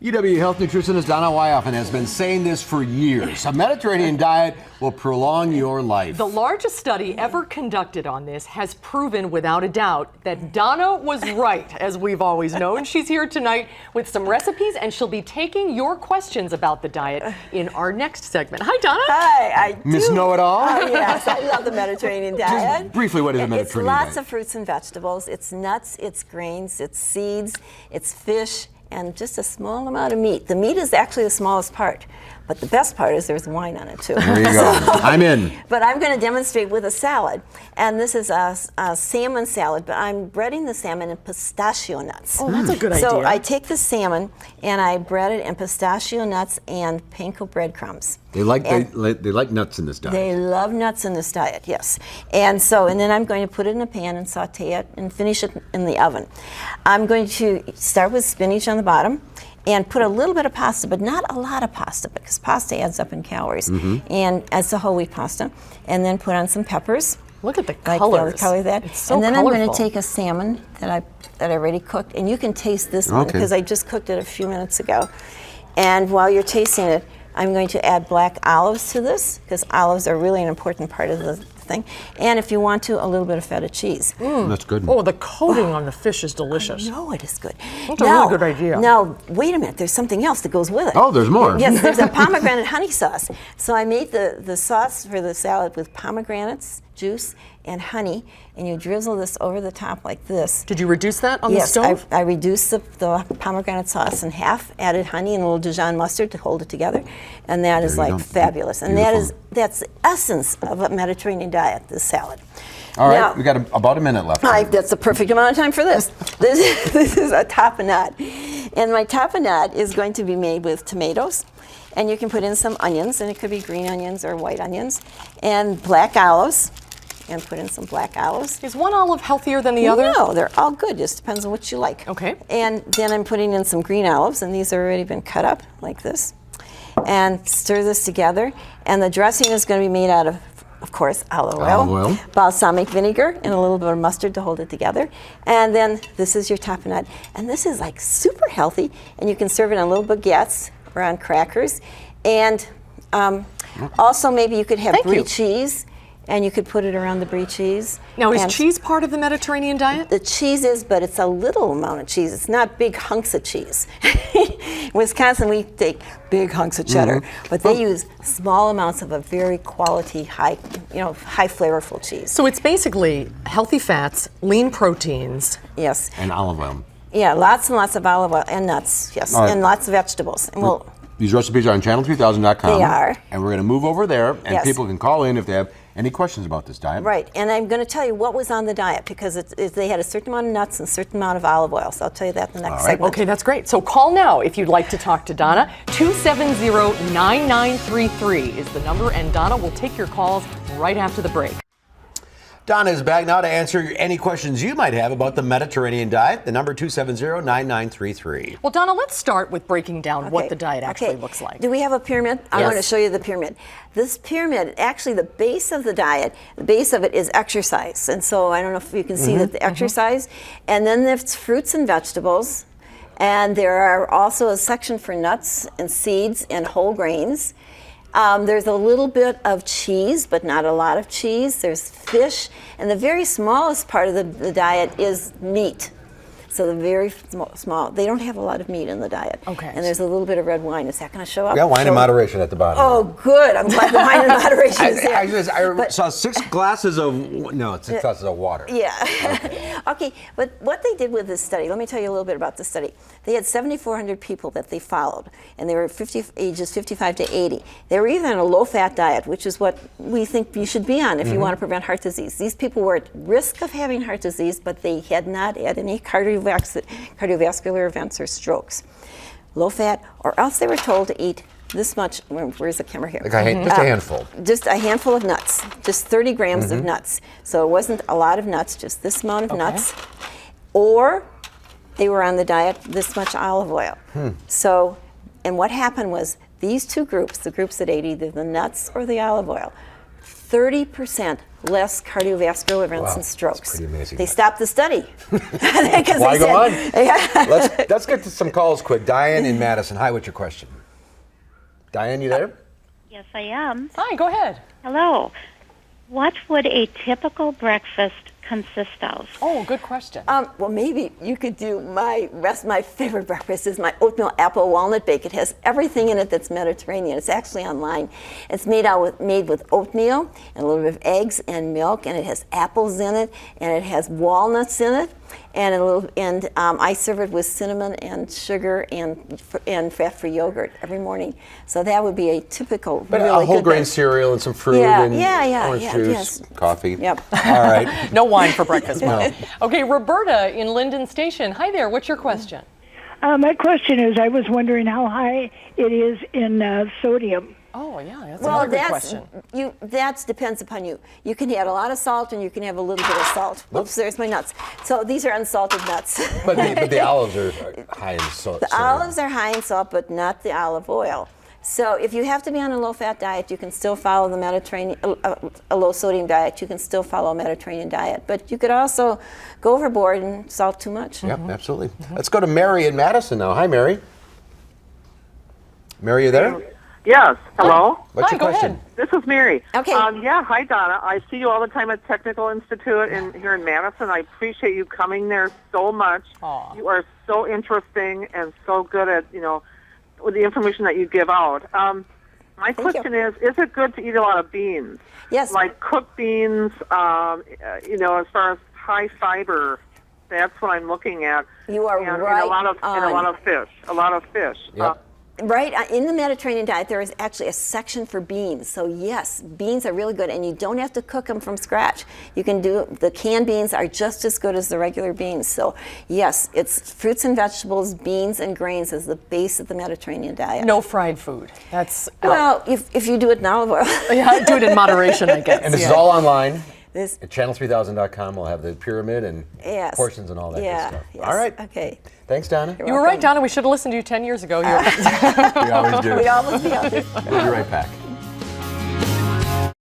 UW Health Nutritionist Donna Weihofen has been saying this for years. A Mediterranean diet will prolong your life. The largest study ever conducted on this has proven without a doubt that Donna was right, as we've always known. She's here tonight with some recipes, and she'll be taking your questions about the diet in our next segment. Hi, Donna. Hi, I do. Miss Know-It-All? Oh, yes, I love the Mediterranean diet. Just briefly, what is a Mediterranean diet? It's lots of fruits and vegetables. It's nuts, it's grains, it's seeds, it's fish, and just a small amount of meat. The meat is actually the smallest part, but the best part is there's wine on it too. There you go. I'm in. But I'm going to demonstrate with a salad, and this is a salmon salad, but I'm breading the salmon in pistachio nuts. Oh, that's a good idea. So I take the salmon and I bread it in pistachio nuts and panko breadcrumbs. They like nuts in this diet. They love nuts in this diet, yes. And then I'm going to put it in a pan and saute it and finish it in the oven. I'm going to start with spinach on the bottom and put a little bit of pasta, but not a lot of pasta because pasta adds up in calories. And as the whole wheat pasta, and then put on some peppers. Look at the like colors. The color of that. It's so and then colorful. I'm going to take a salmon that I already cooked, and you can taste this one because I just cooked it a few minutes ago. And while you're tasting it, I'm going to add black olives to this because olives are really an important part of the thing. And if you want to, a little bit of feta cheese. That's good. Oh, the coating on the fish is delicious. I know it is good. That's a really good idea. Now, wait a minute. There's something else that goes with it. Oh, there's more. Yes, there's a pomegranate honey sauce. So I made the sauce for the salad with pomegranates, juice, and honey, and you drizzle this over the top like this. Did you reduce that on the stove? Yes, I reduced the pomegranate sauce in half, added honey and a little Dijon mustard to hold it together, and that is like fabulous. And that's the essence of a Mediterranean diet, this salad. All right, now, we got about a minute left. That's the perfect amount of time for this. This is a tapenade. And my tapenade is going to be made with tomatoes, and you can put in some onions, and it could be green onions or white onions, and black olives, and put in some black olives. Is one olive healthier than the other? No, they're all good, just depends on what you like. Okay. And then I'm putting in some green olives, and these have already been cut up like this. And stir this together, and the dressing is going to be made out of course, olive oil, balsamic vinegar, and a little bit of mustard to hold it together. And then this is your tapenade. And this is like super healthy, and you can serve it on little baguettes or on crackers. And also maybe you could have brie cheese, and you could put it around the brie cheese. Now, is cheese part of the Mediterranean diet? The cheese is, but it's a little amount of cheese. It's not big hunks of cheese. In Wisconsin, we take big hunks of cheddar, but they use small amounts of a very quality, high flavorful cheese. So it's basically healthy fats, lean proteins. Yes. And olive oil. Yeah, lots and lots of olive oil and nuts, yes, and lots of vegetables. And these recipes are on channel3000.com. They are. And we're going to move over there, and people can call in if they have any questions about this diet. Right, and I'm going to tell you what was on the diet because they had a certain amount of nuts and a certain amount of olive oil. So I'll tell you that in the next segment. Okay, that's great. So call now if you'd like to talk to Donna. 270-9933 is the number, and Donna will take your calls right after the break. Donna is back now to answer any questions you might have about the Mediterranean diet. The number 270-9933. Well, Donna, let's start with breaking down what the diet actually looks like. Do we have a pyramid? I want to show you the pyramid. This pyramid, actually the base of the diet, the base of it is exercise. And so I don't know if you can see that the exercise. And then there's fruits and vegetables. And there are also a section for nuts and seeds and whole grains. There's a little bit of cheese, but not a lot of cheese. There's fish, and the very smallest part of the diet is meat. So the very small, they don't have a lot of meat in the diet. Okay. And there's a little bit of red wine. Is that going to show up? We got wine in moderation at the bottom. Oh, good. I'm glad the wine in moderation is there. I saw 6 glasses of, it's 6 glasses of water. Yeah. Okay, but what they did with this study, let me tell you a little bit about the study. They had 7,400 people that they followed, and they were ages 55 to 80. They were either on a low-fat diet, which is what we think you should be on if you want to prevent heart disease. These people were at risk of having heart disease, but they had not had any cardiovascular events or strokes. Low-fat, or else they were told to eat this much. Where's the camera here? Just a handful. Just a handful of nuts, just 30 grams of nuts. So it wasn't a lot of nuts, just this amount of nuts. Or they were on the diet, this much olive oil. So, and what happened was these two groups, the groups that ate either the nuts or the olive oil, 30% less cardiovascular events Wow, and strokes. that's pretty amazing. They stopped the study. Why go on? Let's get to some calls quick. Diane in Madison. Hi, what's your question? Diane, you there? Yes, I am. Hi, go ahead. Hello. What would a typical breakfast consist of? Oh, good question. Well, maybe you could do my favorite breakfast is my oatmeal apple walnut bake. It has everything in it that's Mediterranean. It's actually online. It's made with oatmeal and a little bit of eggs and milk, and it has apples in it, and it has walnuts in it, and I serve it with cinnamon and sugar and fat-free yogurt every morning. So that would be a typical, But really a whole good grain breakfast. cereal and some fruit orange juice, coffee. Yep. All right. No wine for breakfast. Okay, Roberta in Linden Station. Hi there. What's your question? My question is, I was wondering how high it is in sodium. Oh, yeah, that's Well, another good question. that depends upon you. You can add a lot of salt, and you can have a little bit of salt. Oops, there's my nuts. So these are unsalted nuts. But the olives are high in salt. The olives are high in salt, but not the olive oil. So if you have to be on a low-fat diet, you can still follow the Mediterranean, a low-sodium diet. You can still follow a Mediterranean diet. But you could also go overboard and salt too much. Yep, absolutely. Let's go to Mary in Madison now. Hi, Mary. Mary, you there? Yes. Hello? What's Hi, your go question? ahead. This is Mary. Okay. Yeah, hi, Donna. I see you all the time at Technical Institute here in Madison. I appreciate you coming there so much. Aw. You are so interesting and so good at, with the information that you give out. My question is it good to eat a lot of beans? Yes. Like cooked beans, as far as high fiber. That's what I'm looking at. You are and, right And a lot of fish. A lot of fish. Yep. Right, in the Mediterranean diet, there is actually a section for beans. So yes, beans are really good, and you don't have to cook them from scratch. You can the canned beans are just as good as the regular beans. So yes, it's fruits and vegetables, beans and grains as the base of the Mediterranean diet. No fried food. That's Well, if you do it in olive oil. yeah, do it in moderation, I guess. And this is all online. This, At channel3000.com, we'll have the pyramid and yes. portions and all that Yeah, good stuff. yes. All right. Okay. Thanks, Donna. You were right, Donna. We should have listened to you 10 years ago. We always do. We'd almost be out there. We'll be right back.